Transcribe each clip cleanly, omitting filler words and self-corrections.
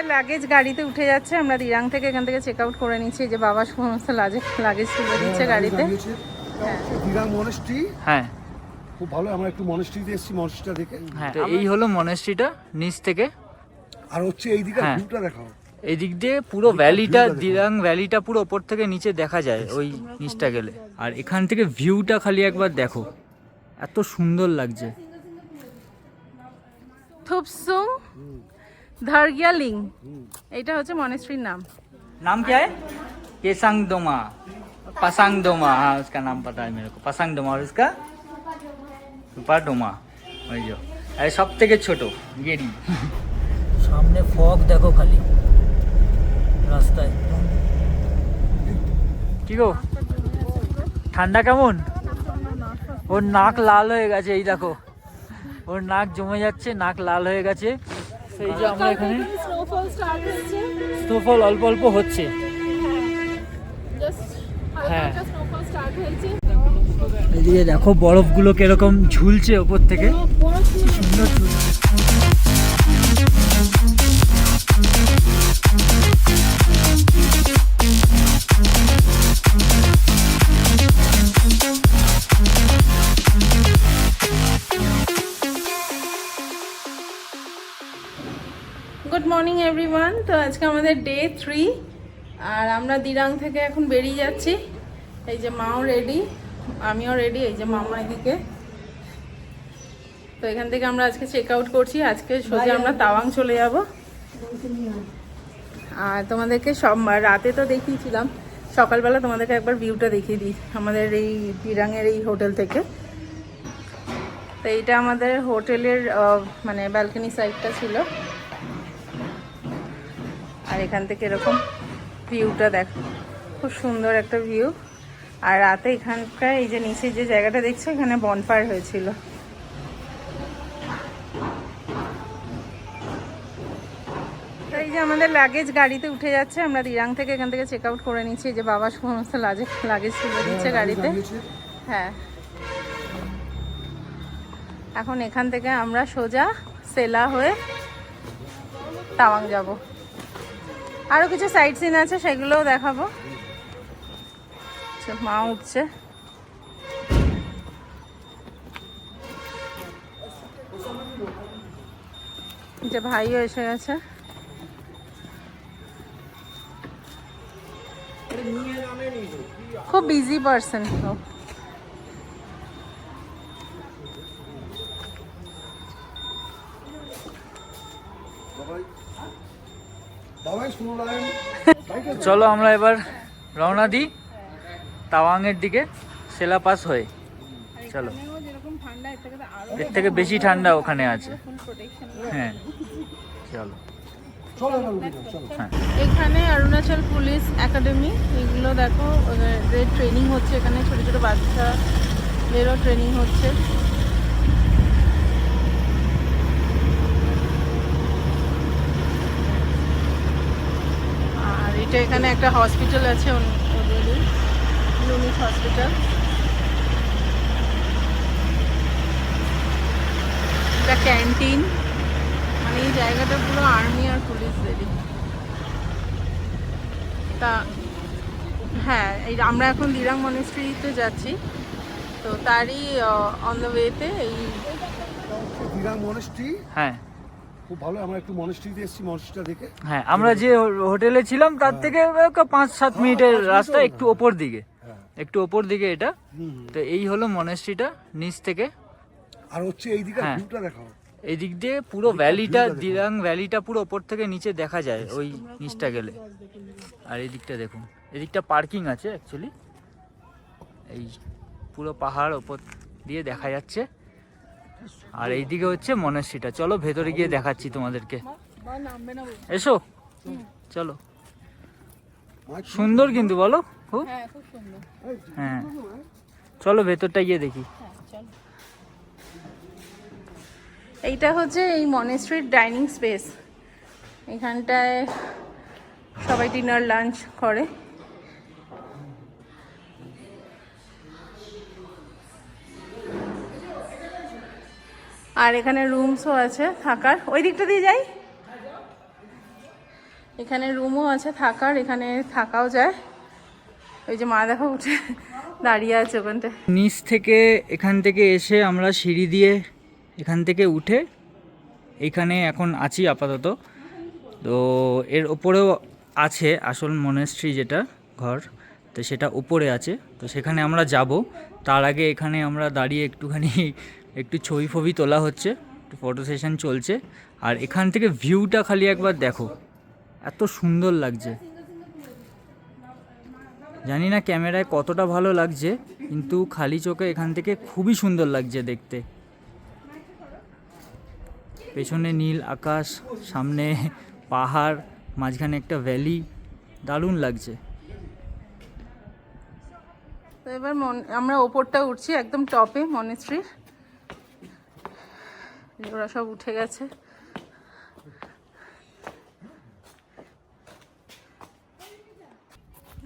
আমাদের লাগেজ গাড়িতে উঠে যাচ্ছে। আমরা দিরাং থেকে এখান থেকে চেক আউট করে নিচ্ছি। যে বাবা সমস্ত লাগেজ তুলে দিচ্ছে গাড়িতে। দিরাং মনেস্ট্রি, হ্যাঁ খুব ভালো। আমরা একটু মনেস্ট্রিতে এসেছি, মনেস্ট্রিটা দেখে। হ্যাঁ, এই হলো মনেস্ট্রিটা নিচ থেকে। আর হচ্ছে এই দিকে ভিউটা দেখাও। এই দিক দিয়ে পুরো ভ্যালিটা, দিরাং ভ্যালিটা পুরো ওপর থেকে নিচে দেখা যায় ওই নিচটা গেলে। আর এখান থেকে ভিউটা খালি একবার দেখো, এত সুন্দর লাগছে। থুপসুং ধারগিয়ালিং, এটা হচ্ছে মনেস্ট্রির নাম। नाम क्या है? केसांगदोमा, पसांगदोमा, हाँ उसका नाम पता है मेरे को, पसांगदोमा। और उसका सुपारडोमा, ওই যে আরে সব থেকে ছোট গেরি। সামনে ফগ দেখো খালি রাস্তায়। কি গো ঠান্ডা কেমন? ওর নাক লাল হয়ে গেছে, এই দেখো ওর নাক জমে যাচ্ছে, নাক লাল হয়ে গেছে। সেই যে আমরা এখানে স্নোফল অল্প অল্প হচ্ছে। হ্যাঁ, এদিকে দেখো বরফগুলো কিরকম ঝুলছে ওপর থেকে, সুন্দর ঝুলছে। Good morning everyone. তো আজকে আমাদের ডে 3 আর আমরা দিরাং থেকে এখন বেরিয়ে যাচ্ছি। এই যে মাও রেডি, আমিও রেডি, এই যে মামা এদিকে। তো এখান থেকে আমরা আজকে চেক আউট করছি। আজকে সোজা আমরা তাওয়াং চলে যাব। আর তোমাদেরকে সব রাতে তো দেখিয়েছিলাম, সকালবেলা তোমাদেরকে একবার ভিউটা দেখিয়ে দিই আমাদের এই দিরাংয়ের এই হোটেল থেকে। তো এইটা আমাদের হোটেলের মানে ব্যালকনি সাইডটা ছিল। আর এখান থেকে এরকম ভিউটা দেখো, খুব সুন্দর একটা ভিউ। আর রাতে এখানকার এই যে নিচে যে জায়গাটা দেখছো, এখানে বনফায়ার হয়েছিল। এই যে আমাদের লাগেজ গাড়িতে উঠে যাচ্ছে। আমরা দিরাং থেকে এখান থেকে চেক আউট করে নিচ্ছি। যে বাবা সমস্ত লাগেজ তুলে দিচ্ছে গাড়িতে। হ্যাঁ, এখন এখান থেকে আমরা সোজা সেলা হয়ে তাওয়াং যাব। আরো কিছু সাইট সিন আছে, সেগুলোও দেখাবো। মা উঠছে, যে ভাইও এসে গেছে। খুব বিজি পার্সন। চলো আমরা এবার রওনা দিই তাওয়াংয়ের দিকে, সেলা পাস হয়ে। চলো, এর থেকে বেশি ঠান্ডা ওখানে আছে। হ্যাঁ চলো। হ্যাঁ, এখানে অরুণাচল পুলিশ একাডেমি, এগুলো দেখো ওদের ট্রেনিং হচ্ছে। এখানে ছোট ছোট বাচ্চাদেরও ট্রেনিং হচ্ছে। আর এটা এখানে একটা হসপিটাল আছে ওদেরই, ইউনিট হসপিটাল। এটা ক্যান্টিন, মানে এই জায়গাটা পুরো আর্মি আর পুলিশদেরই। তা হ্যাঁ, এই আমরা এখন দিরাং মনেস্ট্রিতে যাচ্ছি। তো তারই অন দ্য ওয়েতে এই দিরাং মনেস্ট্রি, হ্যাঁ খুব ভালো। আমরা একটু মনেস্ট্রিতে এসেছি, মনেস্ট্রিটা দেখে। হ্যাঁ, আমরা যে হোটেলে ছিলাম তার থেকে 5-7 মিনিটের রাস্তা, একটু ওপর দিকে, একটু ওপর দিকে এটা। তো এই হলো মনেস্ট্রিটা নিচ থেকে। আর হচ্ছে এই দিকে ভিউটা দেখাও। এই দিক দিয়ে পুরো ভ্যালিটা, দিরাং ভ্যালিটা পুরো ওপর থেকে নিচে দেখা যায় ওই নিচটা গেলে। আর এই দিকটা দেখুন, এদিকটা পার্কিং আছে অ্যাকচুয়ালি। এই পুরো পাহাড় ওপর দিয়ে দেখা যাচ্ছে। আর এইদিকে হচ্ছে মনেস্ট্রিটা। চলো ভেতরে গিয়ে দেখাচ্ছি তোমাদেরকে, এসো চলো। সুন্দর কিন্তু বলো খুব। হ্যাঁ চলো ভেতরটা গিয়ে দেখি। এইটা হচ্ছে এই মনেস্ট্রির ডাইনিং স্পেস। এখানটায় সবাই ডিনার লাঞ্চ করে। আর এখানে রুমসও আছে থাকার। ওই দিকটা দিয়ে যাই। এখানে রুমও আছে থাকার, এখানে থাকাও যায়। ওই যে মা দেখো উঠে দাঁড়িয়ে আছে ওখানটায়। নিচ থেকে এখান থেকে এসে আমরা সিঁড়ি দিয়ে এখান থেকে উঠে এইখানে এখন আছি আপাতত। তো এর ওপরেও আছে আসল মনেস্ট্রি যেটা ঘর, তো সেটা উপরে আছে, তো সেখানে আমরা যাব। তার আগে এখানে আমরা দাঁড়িয়ে একটু ছবি ফবি তোলা হচ্ছে, একটু ফটো সেশন চলছে। আর এখান থেকে ভিউটা খালি একবার দেখো, এত সুন্দর লাগছে। জানি না ক্যামেরায় কতটা ভালো লাগছে, কিন্তু খালি চোখে এখান থেকে খুবই সুন্দর লাগছে দেখতে। পেছনে নীল আকাশ, সামনে পাহাড়, মাঝখানে একটা ভ্যালি, দারুণ লাগছে। তো এবার আমরা ওপরটা উঠছি, একদম টপে মনেস্ট্রির। ওরা সব উঠে গেছে।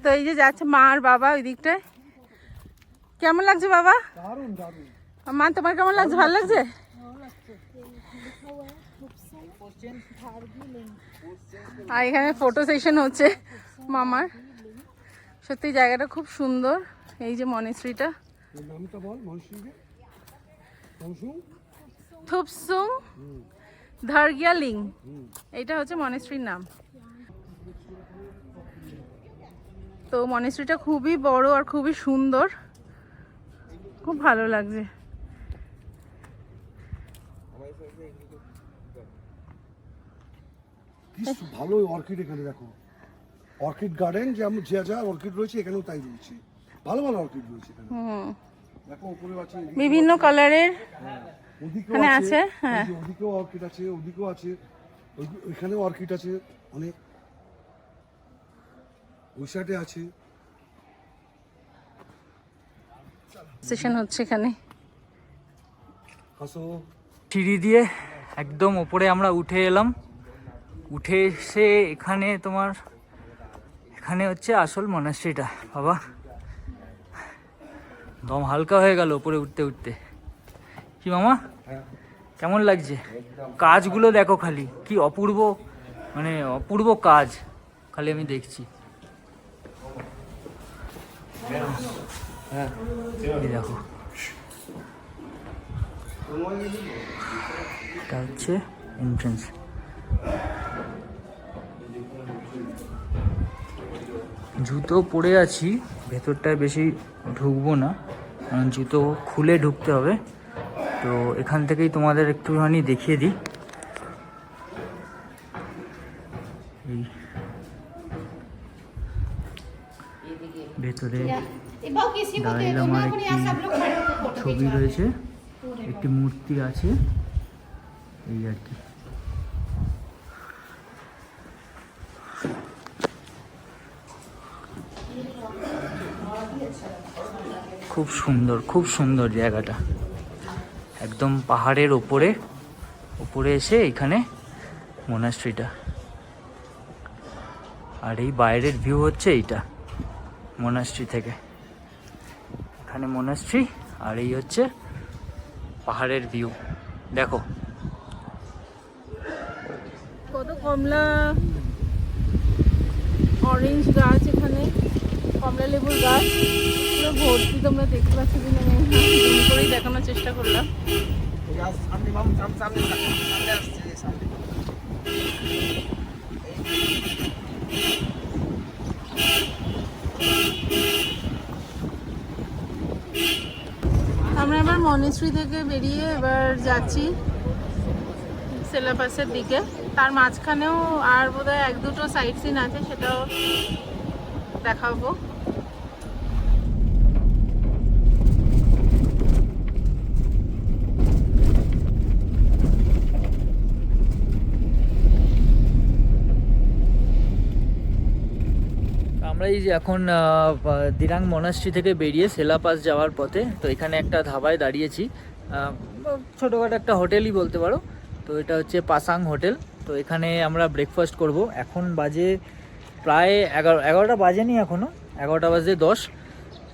তো এই যে যাচ্ছে মা আর বাবা ওই দিকটায়। কেমন লাগছে বাবা? দারুণ দারুণ। মা তোমার কেমন লাগছে? ভালো লাগছে? আর এখানে ফটো সেশন হচ্ছে মামার। সত্যি জায়গাটা খুব সুন্দর। এই যে মনেস্ট্রিটা, নামটা বল মনেস্ট্রিকে। থুপসুং ধারগিয়া লিং, এইটা হচ্ছে মনেস্ট্রির নাম। তো মনেস্ট্রিটা খুবই বড় আর খুবই সুন্দর, খুব ভালো লাগছে। ভালো অর্কিড এখানে দেখো, অর্কিড গার্ডেন যেমন যা অর্কিড রয়েছে এখানেও তাই রয়েছে। ভালো ভালো অর্কিড রয়েছে এখানে। দেখো উপরে আছে বিভিন্ন কালারের ওদিকেও এখানে আছে। আছে। হ্যাঁ, ওদিকেও অর্কিড আছে, ওদিকেও আছে, ওইখানেও অর্কিড আছে অনেক, ওই সাইডে আছে। সেশন হচ্ছে এখানে। আসো। সিঁড়ি দিয়ে একদম ওপরে আমরা উঠে এলাম। উঠে এসে এখানে এখানে হচ্ছে আসল মনাস্ট্রিটা। বাবা দম হালকা হয়ে গেল উপরে উঠতে উঠতে। কি মামা কেমন লাগছে? কাজগুলো দেখো খালি, কি অপূর্ব, মানে অপূর্ব কাজ খালি আমি দেখছি। এই দেখো, এটা হচ্ছে এন্ট্রেন্স। জুতো পরে আছি, ভেতরটায় বেশি ঢুকবো না, কারণ জুতো খুলে ঢুকতে হবে। তো এখান থেকেই তোমাদের একটুখানি দেখিয়ে দিই। এই ভেতরে দালাই লামার একটি ছবি রয়েছে, একটি মূর্তি আছে, এই আর কি। খুব সুন্দর জায়গাটা, একদম পাহাড়ের উপরে এসে এখানে মোনাস্ট্রিটা। আর এই বাইরের ভিউ হচ্ছে এইটা মোনাস্ট্রি থেকে। এখানে মোনাস্ট্রি আর এই হচ্ছে পাহাড়ের ভিউ। দেখো কত কমলা, অরেঞ্জ গাছ, এখানে কমলা লেবুর গাছ পুরো ভর্তি। তোমরা দেখতে পাচ্ছ কিনা জুম করেই দেখানোর চেষ্টা করলাম। আমরা এবার মনেস্ট্রি থেকে বেরিয়ে এবার যাচ্ছি সেলাপাসের দিকে। তার মাঝখানেও আর বোধহয় 1-2টো সাইট সিন আছে, সেটাও দেখাবো। আমরা এই যে এখন দিরাং মনাস্ট্রি থেকে বেরিয়ে সেলাপাস যাওয়ার পথে, তো এখানে একটা ধাবায় দাঁড়িয়েছি, ছোটোখাটো একটা হোটেলই বলতে পারো। তো এটা হচ্ছে পাসাং হোটেল। তো এখানে আমরা ব্রেকফাস্ট করব। এখন বাজে প্রায় 11টা বাজেনি এখনও, 11টা বাজে 10।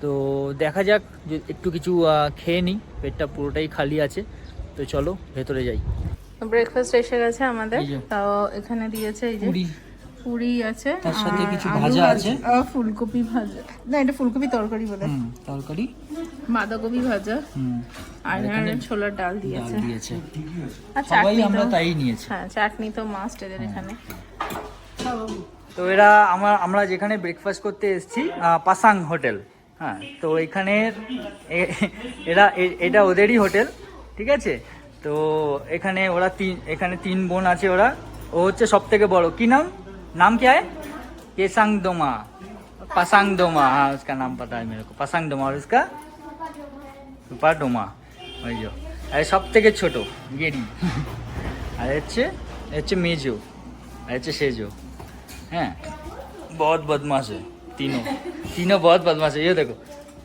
তো দেখা যাক, যে একটু কিছু খেয়ে নিই, পেটটা পুরোটাই খালি আছে। তো চলো ভেতরে যাই। ব্রেকফাস্ট এসে গেছে আমাদের। তাও এখানে দিয়েছে এই যে পুরি আছে, তার সাথে আর কিছু আলু ভাজা আছে। আর ফুলকপি ভাজা, না এটা ফুলকপি তরকারি বলে, তরকারি, বাঁধাকপি ভাজা, আর এখানে ছোলার ডাল ডাল দিয়েছে, দিয়েছে। আর সবাই চাটনি আমরা তো, তাই নিয়েছি। হ্যাঁ চাটনি তো মাস্ট এদের এখানে। তো এরা আমরা যেখানে ব্রেকফাস্ট করতে এসেছি পাসাং হোটেল, হ্যাঁ, তো এখানের এটা ওদেরই হোটেল, ঠিক আছে। তো এখানে ওরা এখানে 3 বোন আছে, ও হচ্ছে সব থেকে বড়। কি नाम क्या है? केसांग दोमा, पासांग दोमा, हाँ उसका नाम पता है मेरे को, पासांग दोमा, और उसका सुपा डोमा, ওই যে আর সব থেকে ছোট গেরি, আর হচ্ছে মেজো, আর হচ্ছে সেজো। হ্যাঁ, बहुत बदमाश है तीनों बहुत बदमाश है। ये देखो,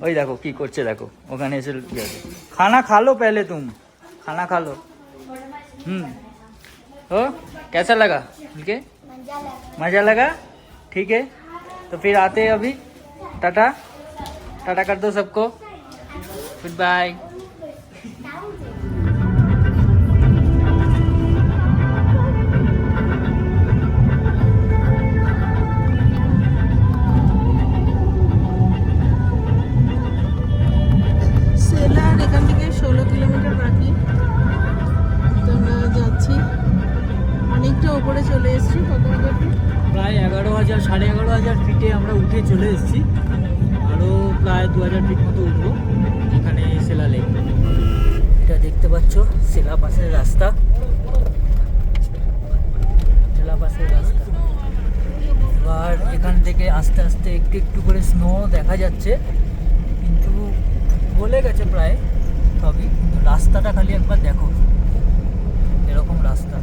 वही देखो की करছে देखो, ওখানে এসে खाना खा लो पहले, तुम खाना खा लो। हो कैसा लगा मिलके? मजा लगा, ठीक है। तो फिर आते हैं अभी, टाटा टाटा कर दो सबको, गुड बाय। সেলার এখান থেকে 16 কিলোমিটার বাকি, তো আমরা যাচ্ছি, অনেকটা উপরে চলে এসেছি। কত মিটার? প্রায় 11,000 11,500 ফিটে আমরা উঠে চলে এসেছি, আরও প্রায় 2,000 ফিট মতো উঠবো। এখানে সেলা লেক, এটা দেখতে পাচ্ছ, সেলা পাসের রাস্তা, সেলা পাসের রাস্তা। এবার এখান থেকে আস্তে আস্তে একটু একটু করে স্নো দেখা যাচ্ছে, কিন্তু গলে গেছে প্রায় সবই, কিন্তু রাস্তাটা খালি একবার দেখো, এরকম রাস্তা।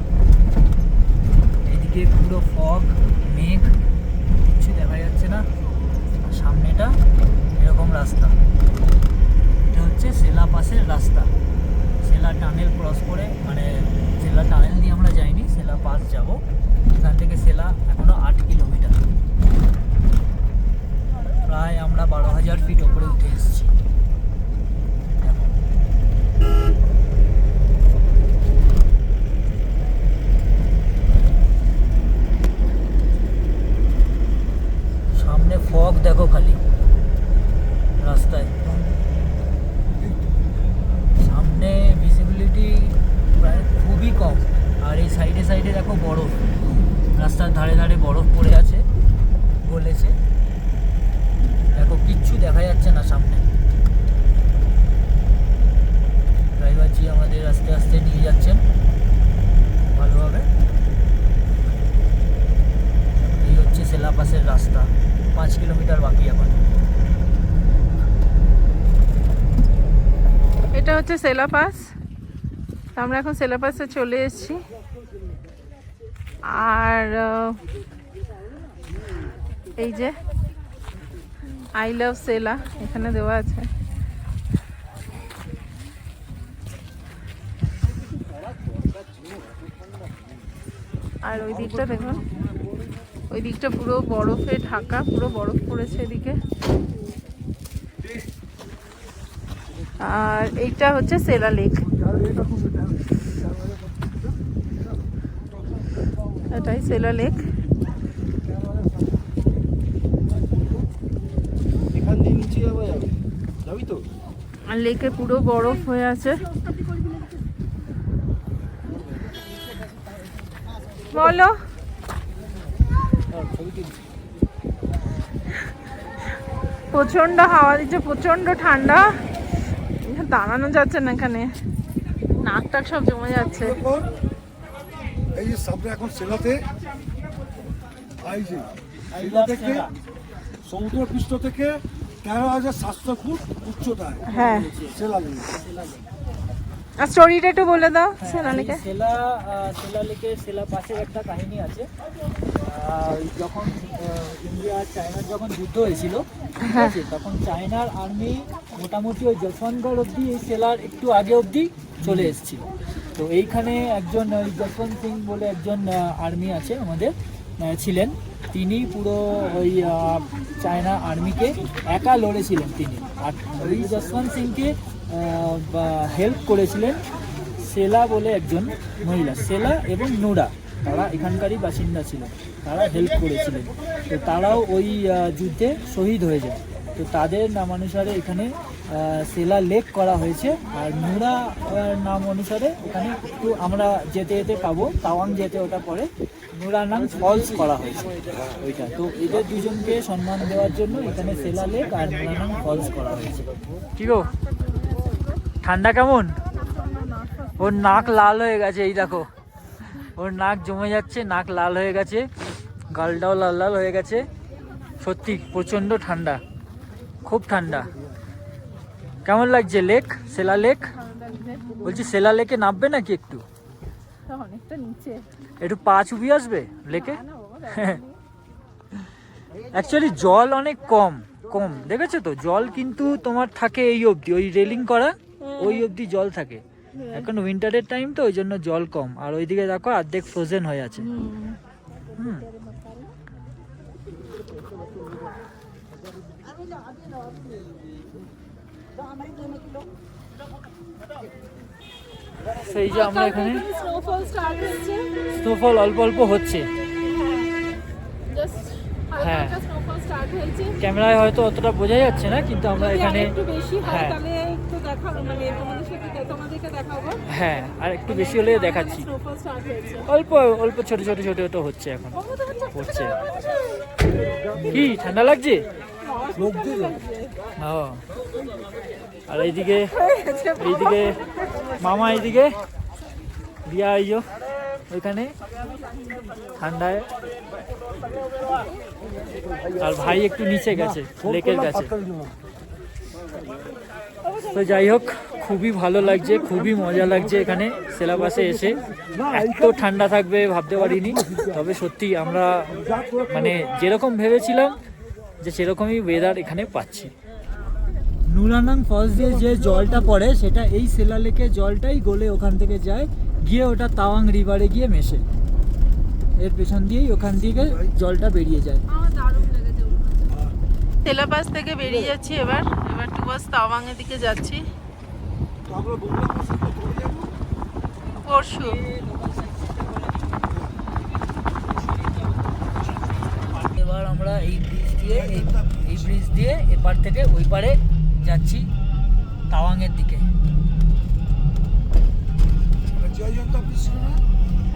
এদিকে পুরো ফগ, মেঘ, কিছু দেখা যাচ্ছে না, আর সামনেটা এরকম রাস্তা। এটা হচ্ছে সেলা পাসের রাস্তা, সেলা টানেল ক্রস করে, মানে সেলা টানেল দিয়ে আমরা যাইনি, সেলা পাস যাব। এখান থেকে সেলা এখনো 8 কিলোমিটার, প্রায় আমরা 12,000 ফিট ওপরে উঠে এসেছি। সামনে ফগ দেখো খালি রাস্তায়, সামনে ভিজিবিলিটি প্রায় খুবই কম, আর এই সাইডে সাইডে দেখো বরফ, রাস্তার ধারে ধারে বরফ পড়ে আছে, গলেছে, দেখো কিচ্ছু দেখা যাচ্ছে না সামনে। ড্রাইভারজি আমাদের আস্তে আস্তে নিয়ে যাচ্ছেন ভালোভাবে। এই হচ্ছে সেলা পাসের রাস্তা, 5 কিলোমিটার বাকি এখন। এটা হচ্ছে সেলা পাস, তো আমরা এখন সেলা পাসে চলে এসেছি। আর এই যে আই লাভ সেলা এখানে দেওয়া আছে। আর ওই দিকটা দেখুন, ওই দিকটা পুরো বরফে ঢাকা, পুরো বরফ পড়েছে এদিকে। আর এইটা হচ্ছে সেলা লেক, এটাই সেলা লেক। আর লেকে পুরো বরফ হয়ে আছে। বলো, প্রচন্ড হাওয়া দিচ্ছে, প্রচন্ড ঠান্ডা, দাঁড়ানো যাচ্ছে না, এখানে নাক টাক সব জমে যাচ্ছে। এই যে সামনে এখন সেলাতে, এই যে সেলা থেকে সমুদ্র পৃষ্ঠ থেকে 13,700 ফুট উচ্চতায়, হ্যাঁ, সেলা লেক। আর স্টোরিটা একটু বলে দাও সেলা লেকে। সেলা লেকে সেলা পাশের একটা কাহিনী আছে। যখন ইন্ডিয়া আর চায়নার যখন যুদ্ধ হয়েছিল, ঠিক আছে, তখন চায়নার আর্মি মোটামুটি ওই যশবন্তগড় অবধি, এই সেলার একটু আগে অবধি চলে এসেছিল। তো এইখানে একজন ওই যশবন্ত সিং বলে একজন আর্মি আছে আমাদের, ছিলেন, তিনি পুরো ওই চায়না আর্মিকে একা লড়েছিলেন তিনি। আর ওই যশবন্ত সিংকে হেল্প করেছিলেন সেলা বলে একজন মহিলা, সেলা এবং নুরা, তারা এখানকারই বাসিন্দা ছিলেন। তারা হেল্প করেছিলেন, তো তারাও ওই যুদ্ধে শহীদ হয়ে যায়। তো তাদের নাম অনুসারে এখানে সেলা লেক করা হয়েছে। আর নুরা নাম অনুসারে এখানে একটু আমরা যেতে যেতে পাবো, তাওয়াং যেতে ওটা পরে নুরানাং ফলস করা হয়েছে ওইটা। তো এদের দুজনকে সম্মান দেওয়ার জন্য এখানে সেলা লেক আর নুরানাং ফলস করা হয়েছে। কি গো, ঠান্ডা কেমন? ওর নাক লাল হয়ে গেছে, এই দেখো ওর নাক জমে যাচ্ছে, নাক লাল হয়ে গেছে, গালটাও লাল লাল হয়ে গেছে। সত্যি প্রচণ্ড ঠান্ডা, খুব ঠান্ডা। কেমন লাগছে লেক, সেলা লেক? বলছি সেলা লেকে নামবে নাকি একটু? অনেকটা নিচে, একটু পা চুবিয়ে আসবে লেকে। অ্যাকচুয়ালি জল অনেক কম কম, দেখেছো তো? জল কিন্তু তোমার থাকে এই অবধি, ওই রেলিং করা ওই অবধি জল থাকে। এখন উইন্টারের টাইম তো ওই জন্য জল কম। আর ওইদিকে দেখো অর্ধেক ফ্রোজেন হয়ে আছে। হুম, সেই যে আমরা এখানে স্নোফল স্টার্ট হচ্ছে, স্নোফল অল্প অল্প হচ্ছে। জাস্ট হ্যাঁ, হালকা স্নোফল স্টার্ট হয়েছে। ক্যামেরায় হয়তো অতটা বোঝা যাচ্ছে না, কিন্তু আমরা যদি এখানে একটু বেশি হয় হ্যাঁ তাহলে একটু দেখাবো, মানে তোমাদেরকে দেখাবো। হ্যাঁ, আর একটু বেশি হলে দেখাচ্ছি। স্নোফল স্টার্ট হয়েছে, অল্প অল্প ছোট ছোট ছোট ছোট হচ্ছে এখন, হচ্ছে। কি ঠান্ডা লাগছে? ও, আর এইদিকে মামা, এইদিকে দিয়া আইজো ওইখানে ঠান্ডায়। আর ভাই একটু নিচে গেছে লেকের কাছে। তো যাই হোক, খুবই ভালো লাগছে, খুবই মজা লাগছে এখানে সেলাপাসে এসে। এত ঠান্ডা থাকবে ভাবতে পারিনি, তবে সত্যি আমরা মানে যেরকম ভেবেছিলাম যে সেরকমই ওয়েদার এখানে পাচ্ছি। নুরানাং ফলস দিয়ে যে জলটা পড়ে সেটা এই সেলা লেকে জলটাই গলে ওখান থেকে যায়, গিয়ে ওটা তাওয়াং রিভারে গিয়ে মেশে। এর পেছন দিয়েই ওখান থেকে জলটা বেরিয়ে যায়। সেলাপাস থেকে বেরিয়ে যাচ্ছি এবার টুয়ার্স তাওয়াং এর দিকে যাচ্ছি। পরশু এবার আমরা এই ব্রিজ দিয়ে এপার থেকে ওই পারে যাচ্ছি তাওয়াংয়ের দিকে।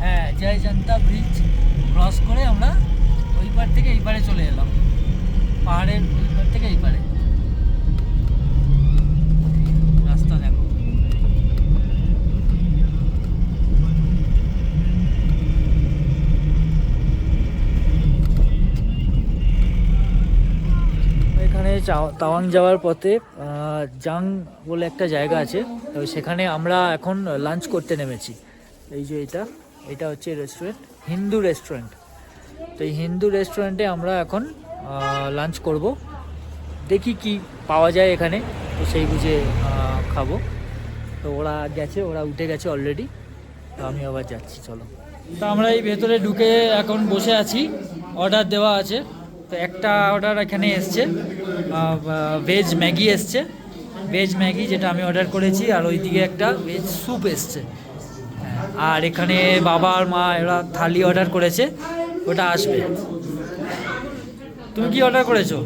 হ্যাঁ, জয় জনতা ব্রিজ ক্রস করে আমরা ওই পার থেকে এই পারে চলে এলাম, পাহাড়ের ওই পার থেকে এই পারে। রাস্তা দেখো। এখানে তাওয়াং যাওয়ার পথে জাং বলে একটা জায়গা আছে, তো সেখানে আমরা এখন লাঞ্চ করতে নেমেছি। এই যে এটা হচ্ছে রেস্টুরেন্ট, হিন্দু রেস্টুরেন্ট। তো এই হিন্দু রেস্টুরেন্টে আমরা এখন লাঞ্চ করব। দেখি কি পাওয়া যায় এখানে, তো সেই বুঝে খাবো। তো ওরা উঠে গেছে অলরেডি, তো আমি আবার যাচ্ছি, চলো। তো আমরা এই ভেতরে ঢুকে এখন বসে আছি, অর্ডার দেওয়া আছে। তো একটা অর্ডার এখানে এসছে, ভেজ ম্যাগি এসছে, ভেজ ম্যাগি যেটা আমি অর্ডার করেছি। আর ওইদিকে একটা ভেজ স্যুপ এসছে। আর এখানে বাবা আর মা এরা থালি অর্ডার করেছে, ওটা আসবে। তুমি কি অর্ডার করেছো?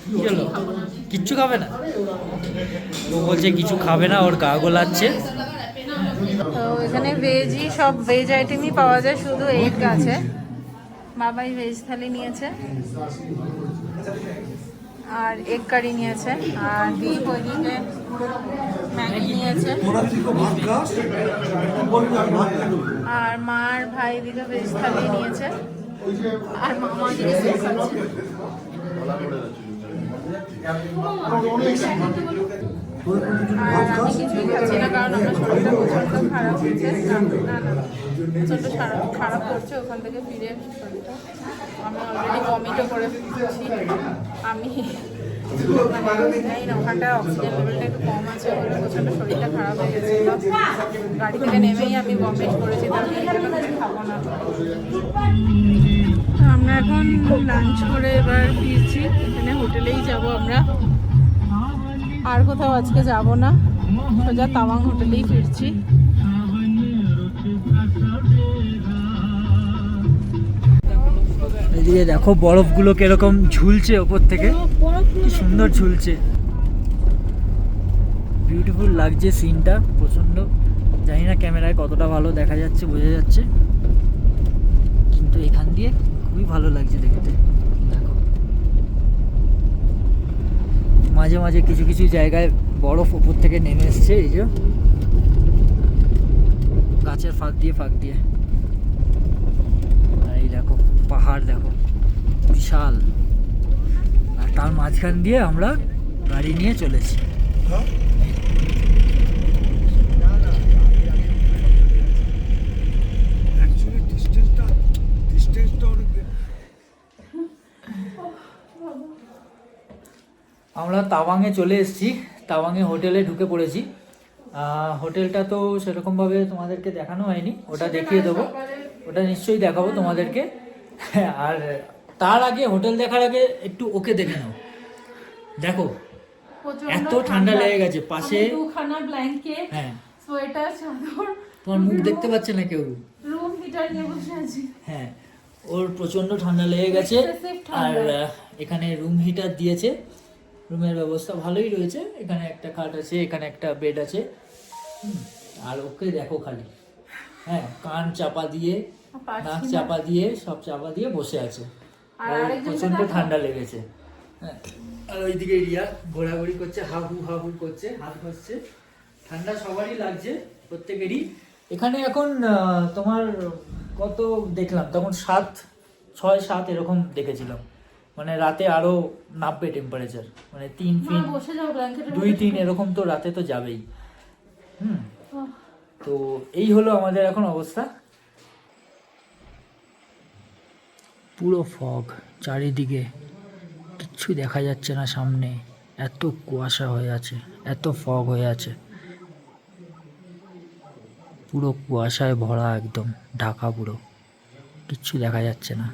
কি হলো, কিচ্ছু খাবে না? ও বলছে কিছু খাবে না, ওর গা গোলাচ্ছে। তো এখানে ভেজই, সব ভেজ আইটেমই পাওয়া যায়, শুধু এগ আছে। বাবাই ভেজ থালি নিয়েছে আর এগ কারি নিয়েছে, আর দীপ ওইদিকে ম্যাগি নিয়েছে, আর মার ভাই দিকে ভেজ থালি নিয়েছে, আর মামা দিকে স্যুপ খাচ্ছে। আর আমি কিছুই খাচ্ছি না, কারণ আমার শরীরটা প্রচণ্ড খারাপ হচ্ছে। প্রচণ্ড খারাপ করছে ওখান থেকে ফিরে শরীরটা। আমি অলরেডি ভমিটও করে ফেলছি। আমি জানি না, ওখানটায় অক্সিজেন লেভেলটা একটু কম আছে বলে প্রচণ্ড শরীরটা খারাপ হয়ে গেছে। গাড়ি থেকে নেমেই আমি ভমিট করেছি, তার এই জন্য কিছু খাবো না। আমরা এখন লাঞ্চ করে এবার ফিরছি, এখানে হোটেলেই যাব আমরা, আর কোথাও আজকে যাব না, সোজা তাওয়াং হোটেলেই ফিরছি। এদিকে দেখো বরফগুলো কিরকম ঝুলছে ওপর থেকে, কি সুন্দর ঝুলছে, বিউটিফুল লাগছে সিনটা প্রচণ্ড। জানি না ক্যামেরায় কতটা ভালো দেখা যাচ্ছে, বোঝা যাচ্ছে, কিন্তু এখান দিয়ে খুবই ভালো লাগছে দেখতে। দেখো মাঝে মাঝে কিছু কিছু জায়গায় বরফ ওপর থেকে নেমে এসছে, এই যে গাছের ফাঁক দিয়ে। আর এই দেখো পাহাড় দেখো বিশাল, আর তার মাঝখান দিয়ে আমরা গাড়ি নিয়ে চলেছি। অ্যাকচুয়ালি ডিস্টেন্সটা অনেক আমরা তাওয়াংয়ে চলে এসেছি, তাওয়াংয়ে হোটেলে ঢুকে পড়েছি। হোটেলটা তো সেরকমভাবে তোমাদেরকে দেখানো হয়নি, ওটা দেখিয়ে দেবো, ওটা নিশ্চয়ই দেখাবো তোমাদেরকে। আর তার আগে, হোটেল দেখার আগে একটু ওকে দেখে নাও। দেখো এত ঠান্ডা লেগে গেছে, পাশে দুখানা ব্ল্যাঙ্কেট, হ্যাঁ সোয়েটার, চাদর, তোমার মুখ দেখতে পাচ্ছে না কেউ। রুম হিটার নিয়ে বসে আছি। হ্যাঁ ওর প্রচন্ড ঠান্ডা লেগে গেছে। Excessive আর ঠান্ডা। এখানে রুম হিটার দিয়েছে, রুমের ব্যবস্থা ভালোই রয়েছে, এখানে একটা খাট আছে, এখানে একটা বেড আছে। আর ওকে দেখো খালি, হ্যাঁ কান চাপা দিয়ে, নাক চাপা দিয়ে, সব চাপা দিয়ে বসে আছে। আর ওর আরেকজনকে প্রচন্ড দেখো। ঠান্ডা লেগেছে। হ্যাঁ আর ওইদিকে রিয়া ঘোরাঘুরি করছে, হাহু হাহু করছে, হাত ঘষছে। ঠান্ডা সবারই লাগছে, প্রত্যেকেরই। এখানে এখন তোমার কত দেখলাম তখন 6-7 এরকম দেখেছিলাম, মানে রাতে আরো নামবে টেম্পারেচার, মানে 3 ফিট বসে যাও ব্ল্যাঙ্কেটের 2-3 এরকম তো রাতে তো যাবেই। তো এই হলো আমাদের এখন অবস্থা। পুরো ফগ, চারিদিকে কিচ্ছু দেখা যাচ্ছে না সামনে, এত কুয়াশা হয়ে আছে, এত ফগ হয়ে আছে, পুরো কুয়াশায় ভরা, একদম ঢাকা, পুরো কিচ্ছু দেখা যাচ্ছে না।